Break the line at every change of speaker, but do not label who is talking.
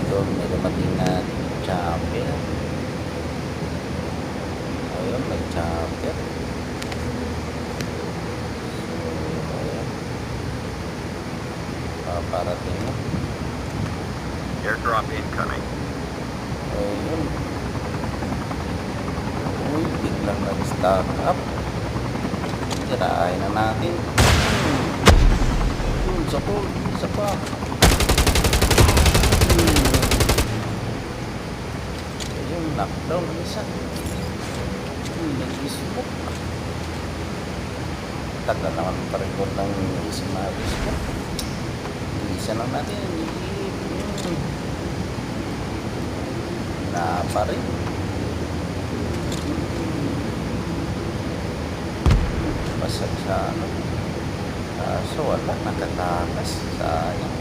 Doon may dumating na champion. Ayun, may champion. So, ayun. Paparating na.
Airdrop incoming.
Ayun. Uy, biglang nag-stock up. Sirain na natin. Yun, isa pa. Ayun, knockdown ang isa. Nag-smoke. Tagal naman pa-record ng ismaris ko. Isa lang natin. Pa rin. Basag sa ano. So wala, nakatakas. Sayang.